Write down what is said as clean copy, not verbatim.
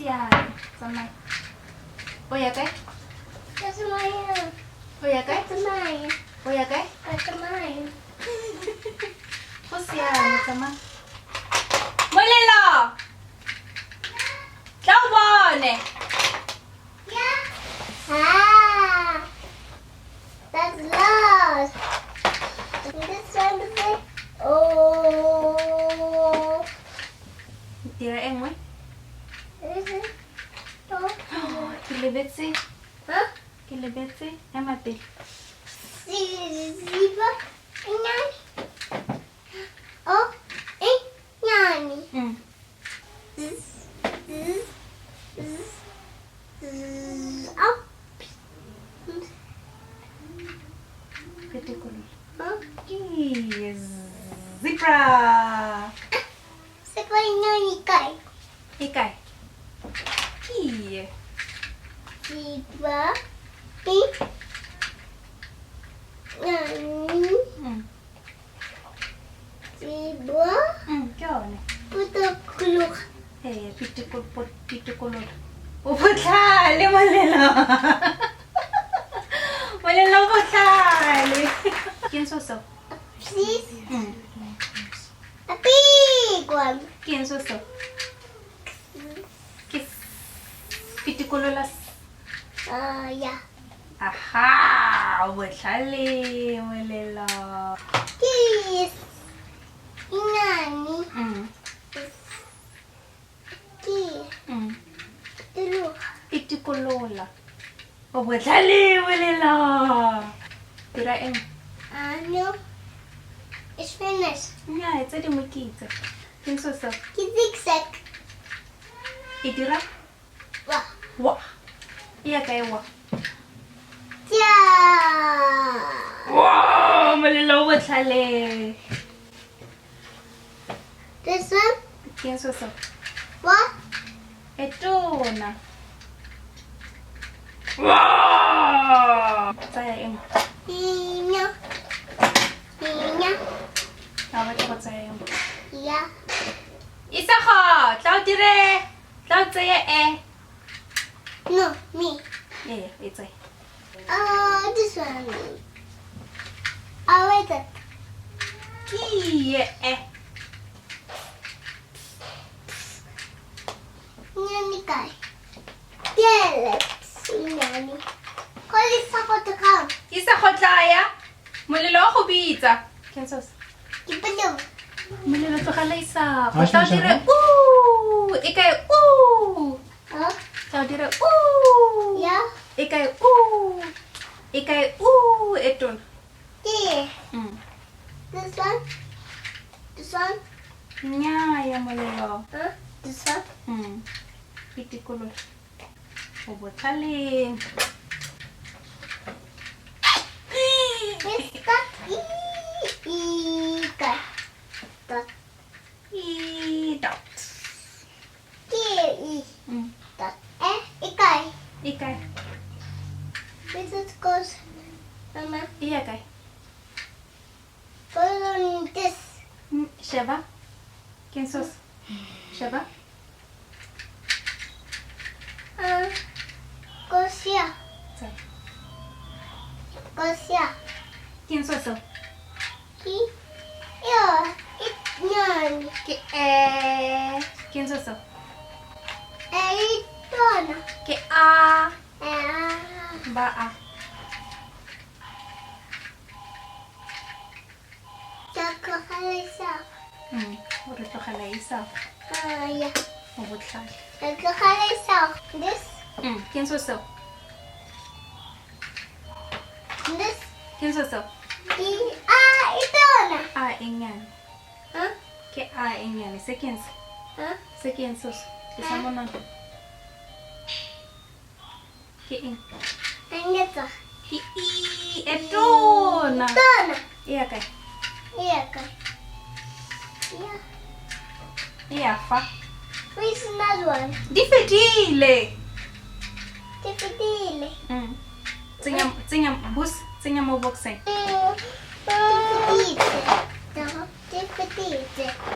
siya. Samay. O ya kae? Setswana. O ya kae? Setswana. O ya kae? Setswana. Go siame tsamaya. Molelo! Tla o bone. Ah, that's lost. This one is like, oh, Tira e nngwe. this is oh, Ke lebetse. huh? Ke lebetse. Ema pele. Zebra, nyani. Oh, nyani. Zzz, zzz, zzz, zzz. Oh, Ketekolo. huh? Yes. Zebra. Sa pa nyani kay. Ikaw. Iya. Zebra, nyani. Zebra, Ke yone. putukluk. Pitikolo. O botlhale Molelo. Molelo o botlhale. Ke eng so? Please, a big one. Ke eng so? Ke pitikolo la Yeah. Aha, o botlhale Molelo. This, nyani. Look. Pitikolola. O botlhale Molelo. Tira eng? No, it's finished. Nnyaa, tse dingwe ke itse. Ke eng so? Zigzag. E dira? Wow. Wa. E ya kae wa? Yeah. Wow, Molelo o botlhale. This one. Ke eng so? What? E tona. Wow! Tsaya eng? Nina. Nina. A batla go tsaya eng? Yeah. Isago, tla o dire. Tla o tseye e. No, me. Ee, e tseye. This one. Oh, wait. Ke e. Nyani kay. Let's see, Nyani. Call it support to come. Isago tlaya. Molelo wa go bitsa. Ke eng so? Keep it low. Molelo tlogela Isago. Ah, Tla o Isago? dire ooh. E kae ooh. Huh? Tla o dire ooh. Yeah. E kae ooh. E kae ooh. E tona. Yeah. This one. This one. Nnyaa Molelo. Huh? This one. Pitikolola. O botlhale. This got kay. Dot. Dot. Dot. Ikay. Ikay. This is goes. Mama. Iya kay. Goes on this. Siya Ken sos? Siya ba? Goes here. Sorry. Goes here. Ken sos? Yeah. Nyani. Ken sos? Dona. Ke a. Ah. Ba a. Taka halisa. O re tlogela Isago. Yeah. O botlhale. Taka halisa. This. Ken sos? This. Ken sos? Dona. A enyan. Huh? Ke a enyan. Seconds. Huh? Seconds sos. Isa mo na. Ke eng? And ito. Ke i. Eto na. Dona. Iya kay. Yeah. Yeah. Iya fa. Where's another one? Di fedile. Tipidili. Tsenya bus. Tsenya mo boxeng. Tipidili. Tipidili.